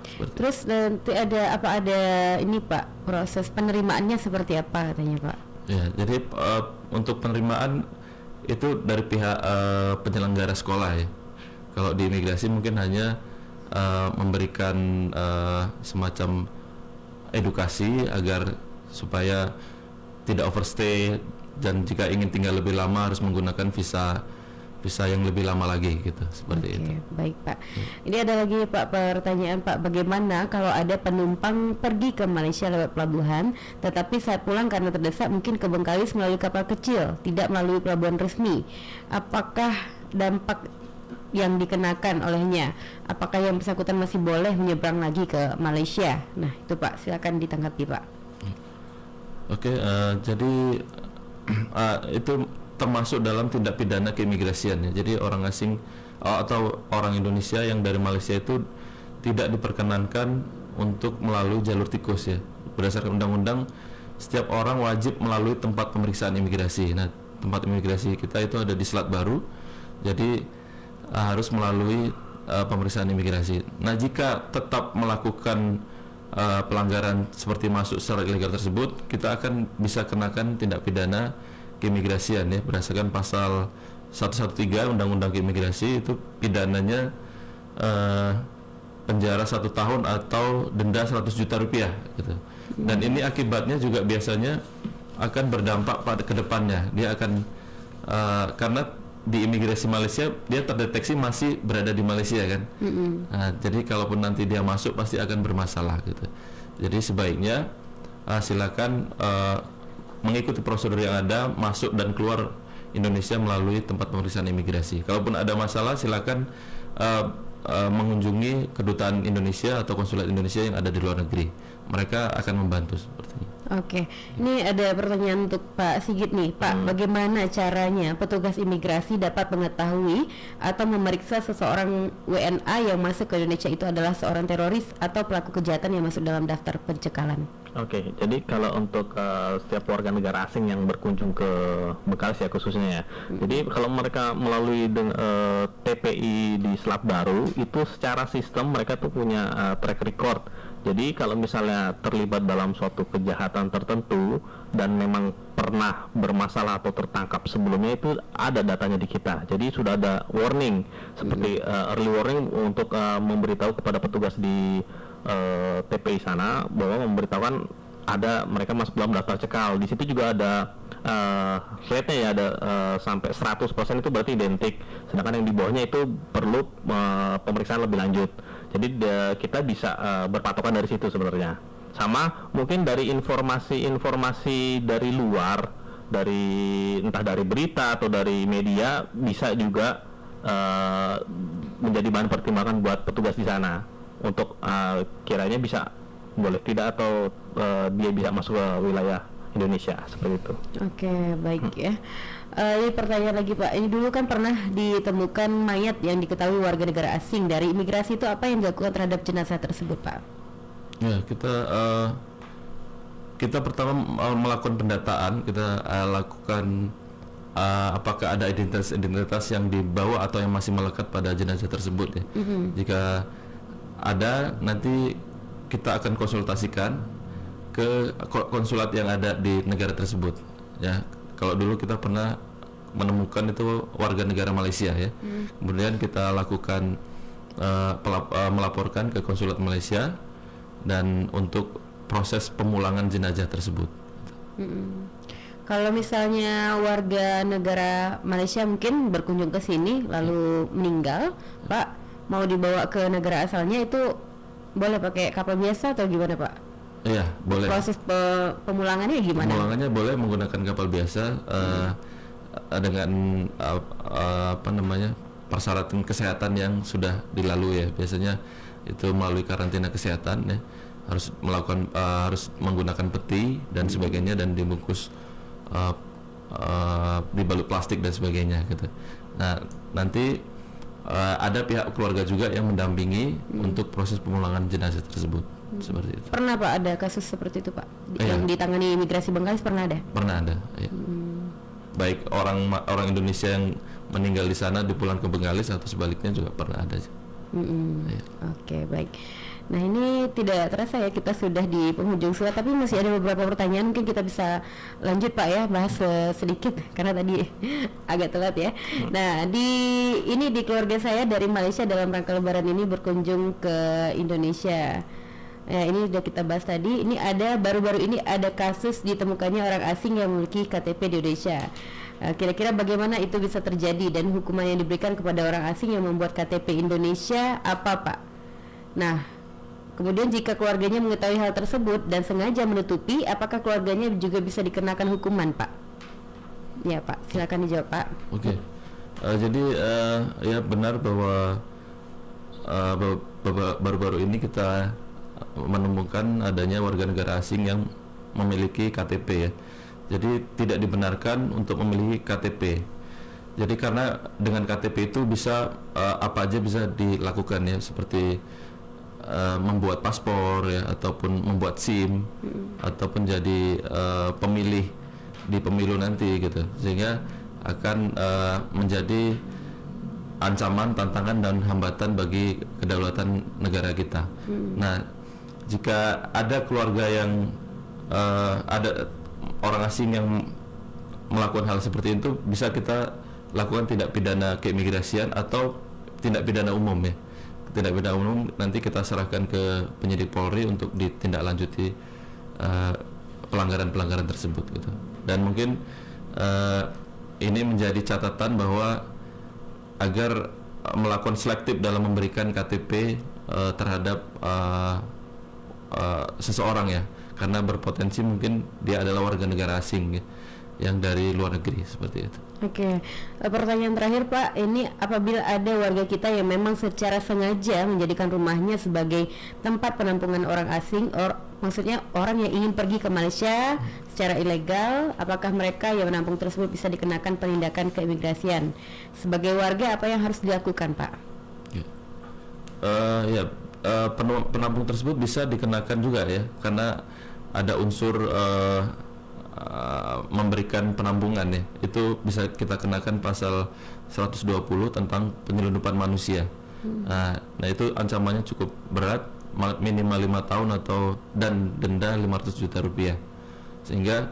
S1: Terus nanti ada ini Pak, proses penerimaannya seperti apa katanya Pak?
S2: Ya, jadi untuk penerimaan itu dari pihak penyelenggara sekolah ya. Kalau di imigrasi mungkin hanya memberikan semacam edukasi agar supaya tidak overstay, dan jika ingin tinggal lebih lama harus menggunakan visa yang lebih lama lagi gitu, seperti itu.
S1: Baik Pak. Ini ada lagi Pak pertanyaan Pak, bagaimana kalau ada penumpang pergi ke Malaysia lewat pelabuhan, tetapi saat pulang karena terdesak mungkin ke Bengkalis melalui kapal kecil, tidak melalui pelabuhan resmi, apakah dampak yang dikenakan olehnya? Apakah yang bersangkutan masih boleh menyeberang lagi ke Malaysia? Nah itu Pak, silakan ditanggapi Pak.
S2: Oke, jadi itu termasuk dalam tindak pidana keimigrasian ya. Jadi orang asing atau orang Indonesia yang dari Malaysia itu tidak diperkenankan untuk melalui jalur tikus ya. Berdasarkan undang-undang, setiap orang wajib melalui tempat pemeriksaan imigrasi. Nah, tempat imigrasi kita itu ada di Selat Baru, jadi harus melalui pemeriksaan imigrasi. Nah, jika tetap melakukan pelanggaran seperti masuk secara ilegal tersebut, kita akan bisa kenakan tindak pidana keimigrasian ya, berdasarkan pasal 113 Undang-Undang Keimigrasi. Itu pidananya penjara 1 tahun atau denda 100 juta rupiah gitu. Dan ini akibatnya juga biasanya akan berdampak pada kedepannya. Dia akan karena di imigrasi Malaysia dia terdeteksi masih berada di Malaysia kan. Nah, jadi kalaupun nanti dia masuk pasti akan bermasalah gitu. Jadi sebaiknya silakan mengikuti prosedur yang ada, masuk dan keluar Indonesia melalui tempat pemeriksaan imigrasi. Kalaupun ada masalah, silakan mengunjungi kedutaan Indonesia atau konsulat Indonesia yang ada di luar negeri. Mereka akan membantu sepertinya.
S1: Oke, ini ada pertanyaan untuk Pak Sigit nih, Pak. Bagaimana caranya petugas imigrasi dapat mengetahui atau memeriksa seseorang WNA yang masuk ke Indonesia itu adalah seorang teroris atau pelaku kejahatan yang masuk dalam daftar pencekalan?
S3: Oke, jadi kalau untuk setiap warga negara asing yang berkunjung ke Bengkalis ya khususnya ya, jadi kalau mereka melalui TPI di Selat Baru itu secara sistem mereka tuh punya track record. Jadi kalau misalnya terlibat dalam suatu kejahatan tertentu dan memang pernah bermasalah atau tertangkap sebelumnya, itu ada datanya di kita. Jadi sudah ada warning seperti early warning untuk memberitahu kepada petugas di TPI sana bahwa memberitahukan ada mereka masuk dalam daftar cekal. Di situ juga ada rate-nya ya, ada sampai 100% itu berarti identik. Sedangkan yang di bawahnya itu perlu pemeriksaan lebih lanjut. Jadi kita bisa berpatokan dari situ sebenarnya. Sama mungkin dari informasi dari luar, entah dari berita atau dari media, bisa juga menjadi bahan pertimbangan buat petugas di sana untuk kiranya bisa boleh tidak atau dia bisa masuk ke wilayah Indonesia seperti itu.
S1: Oke, baik ya. Ini pertanyaan lagi Pak. Ini dulu kan pernah ditemukan mayat yang diketahui warga negara asing. Dari imigrasi itu apa yang dilakukan terhadap jenazah tersebut, Pak?
S2: Ya, kita pertama melakukan pendataan. Kita lakukan apakah ada identitas yang dibawa atau yang masih melekat pada jenazah tersebut ya. Jika ada, nanti kita akan konsultasikan ke konsulat yang ada di negara tersebut ya. Kalau dulu kita pernah menemukan itu warga negara Malaysia ya. Kemudian kita lakukan melaporkan ke konsulat Malaysia dan untuk proses pemulangan jenazah tersebut.
S1: Kalau misalnya warga negara Malaysia mungkin berkunjung ke sini lalu meninggal, Pak, mau dibawa ke negara asalnya itu boleh pakai kapal biasa atau gimana, Pak?
S2: Iya, boleh.
S1: Proses pemulangannya gimana?
S2: Pemulangannya boleh menggunakan kapal biasa dengan persyaratan kesehatan yang sudah dilalui ya. Biasanya itu melalui karantina kesehatan ya. Harus menggunakan peti dan sebagainya dan dibungkus dibalut plastik dan sebagainya gitu. Nah, nanti ada pihak keluarga juga yang mendampingi untuk proses pemulangan jenazah tersebut. Seperti itu.
S1: Pernah Pak ada kasus seperti itu Pak? Yang ditangani imigrasi Bengkalis pernah ada? Pernah
S2: ada. Ya. Baik orang Indonesia yang meninggal di sana dipulang ke Bengkalis atau sebaliknya juga pernah ada. Ya.
S1: Oke, baik. Nah, ini tidak terasa ya kita sudah di penghujung surat, tapi masih ada beberapa pertanyaan, mungkin kita bisa lanjut Pak ya, bahas sedikit karena tadi agak telat ya. Nah, di keluarga saya dari Malaysia dalam rangka Lebaran ini berkunjung ke Indonesia. Ya, ini sudah kita bahas tadi. Ini baru-baru ini ada kasus ditemukannya orang asing yang memiliki KTP di Indonesia. Kira-kira bagaimana itu bisa terjadi dan hukuman yang diberikan kepada orang asing yang membuat KTP Indonesia apa, Pak? Nah, kemudian jika keluarganya mengetahui hal tersebut dan sengaja menutupi, apakah keluarganya juga bisa dikenakan hukuman, Pak? Ya, Pak, silakan dijawab, Pak.
S2: Oke. Jadi ya benar bahwa baru-baru ini kita menemukan adanya warga negara asing yang memiliki KTP ya. Jadi tidak dibenarkan untuk memiliki KTP. Jadi karena dengan KTP itu bisa apa aja bisa dilakukan ya, seperti membuat paspor ya, ataupun membuat SIM, ataupun jadi pemilih di pemilu nanti gitu. Sehingga akan menjadi ancaman, tantangan dan hambatan bagi kedaulatan negara kita. Nah, jika ada keluarga yang ada orang asing yang melakukan hal seperti itu, bisa kita lakukan tindak pidana keimigrasian atau tindak pidana umum ya. Tindak pidana umum nanti kita serahkan ke penyidik Polri untuk ditindaklanjuti pelanggaran-pelanggaran tersebut gitu. Dan mungkin ini menjadi catatan bahwa agar melakukan selektif dalam memberikan KTP terhadap seseorang ya, karena berpotensi mungkin dia adalah warga negara asing ya. yang dari luar negeri seperti itu.
S1: Oke, pertanyaan terakhir Pak, ini apabila ada warga kita yang memang secara sengaja menjadikan rumahnya sebagai tempat penampungan orang asing, maksudnya orang yang ingin pergi ke Malaysia secara ilegal, apakah mereka yang menampung tersebut bisa dikenakan penindakan keimigrasian? Sebagai warga apa yang harus dilakukan Pak?
S2: Penampung tersebut bisa dikenakan juga ya, karena ada unsur memberikan penampungan ya, itu bisa kita kenakan pasal 120 tentang penyelundupan manusia. Nah itu ancamannya cukup berat, minimal 5 tahun dan denda 500 juta rupiah, sehingga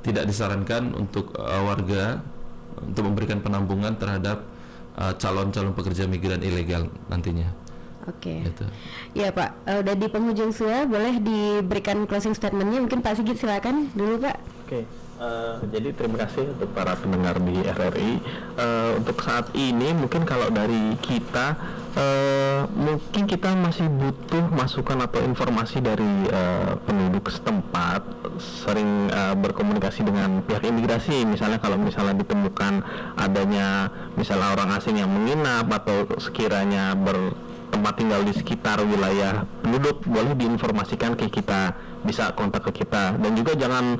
S2: tidak disarankan untuk warga untuk memberikan penampungan terhadap calon-calon pekerja migran ilegal nantinya.
S1: Oke.
S2: Gitu.
S1: Ya Pak, udah di penghujung suara, boleh diberikan closing statementnya, mungkin Pak Sigit silakan dulu Pak.
S3: Oke. Jadi terima kasih untuk para pendengar di RRI. Untuk saat ini mungkin kalau dari kita mungkin kita masih butuh masukan atau informasi dari penduduk setempat, sering berkomunikasi dengan pihak imigrasi. Misalnya kalau ditemukan adanya misalnya orang asing yang menginap atau sekiranya tempat tinggal di sekitar wilayah penduduk, boleh diinformasikan ke kita, bisa kontak ke kita. Dan juga jangan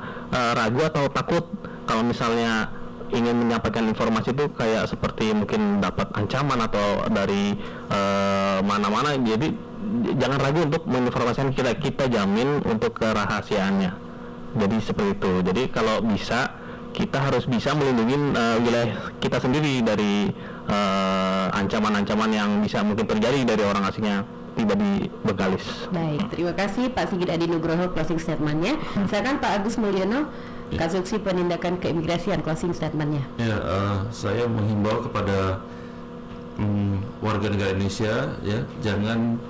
S3: ragu atau takut kalau misalnya ingin menyampaikan informasi itu kayak seperti mungkin dapat ancaman atau dari mana-mana. Jadi jangan ragu untuk menginformasikan kita jamin untuk kerahasiaannya. Jadi seperti itu. Jadi kalau bisa, kita harus bisa melindungi wilayah kita sendiri dari ancaman-ancaman yang bisa mungkin terjadi dari orang asing yang tiba di Bengkalis.
S1: Baik, terima kasih Pak Sigit Adi Nugroho closing statementnya. Silakan Pak Agus Mulyono, Kasubsi Penindakan Keimigrasian closing statementnya.
S2: Ya, saya menghimbau kepada warga negara Indonesia ya, jangan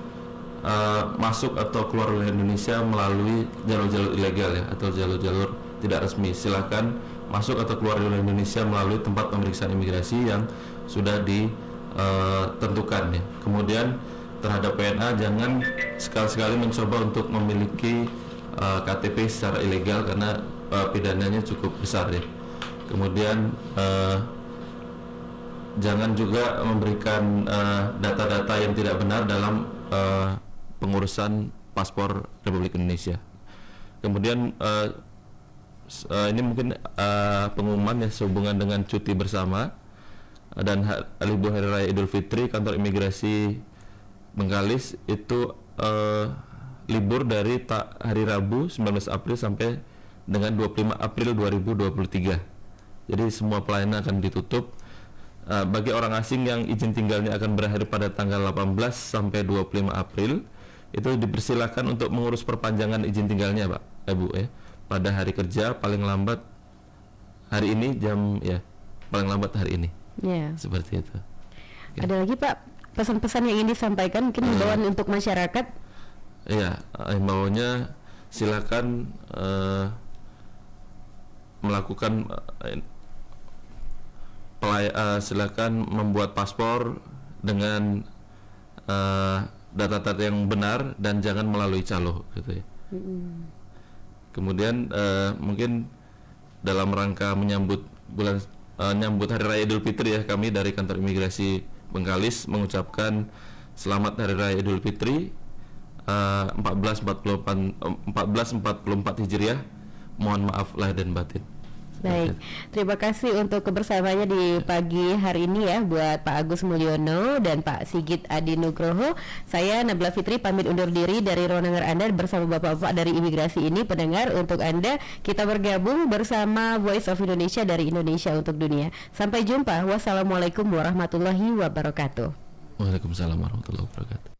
S2: masuk atau keluar wilayah Indonesia melalui jalur-jalur ilegal ya, atau jalur-jalur tidak resmi. Silakan masuk atau keluar wilayah Indonesia melalui tempat pemeriksaan imigrasi yang sudah ditentukan ya. Kemudian terhadap WNA jangan sekali-sekali mencoba untuk memiliki KTP secara ilegal, karena pidananya cukup besar ya. Kemudian jangan juga memberikan data-data yang tidak benar dalam pengurusan paspor Republik Indonesia. Kemudian ini mungkin pengumuman ya sehubungan dengan cuti bersama dan libur Hari Raya Idul Fitri. Kantor Imigrasi Bengkalis itu libur dari hari Rabu 19 April sampai dengan 25 April 2023. Jadi semua pelayanan akan ditutup. Bagi orang asing yang izin tinggalnya akan berakhir pada tanggal 18 sampai 25 April, itu dipersilakan untuk mengurus perpanjangan izin tinggalnya Pak, Bu ya, pada hari kerja paling lambat hari ini paling lambat hari ini.
S1: Ya. Seperti
S2: itu.
S1: Okay. Ada lagi Pak pesan-pesan yang ingin disampaikan, mungkin himbauan untuk masyarakat?
S2: Iya, himbauannya silakan melakukan silakan membuat paspor dengan data-data yang benar dan jangan melalui calo gitu ya. Kemudian mungkin dalam rangka menyambut Hari Raya Idul Fitri ya, kami dari Kantor Imigrasi Bengkalis mengucapkan selamat Hari Raya Idul Fitri 1444 Hijriah. Mohon maaf lahir dan batin.
S1: Baik, terima kasih untuk kebersamaannya di pagi hari ini ya buat Pak Agus Mulyono dan Pak Sigit Adi Nugroho. Saya Nabila Fitri pamit undur diri dari ruang dengar Anda bersama Bapak-Bapak dari imigrasi ini. Pendengar, untuk Anda kita bergabung bersama Voice of Indonesia dari Indonesia untuk Dunia. Sampai jumpa. Wassalamualaikum warahmatullahi wabarakatuh.
S2: Waalaikumsalam warahmatullahi wabarakatuh.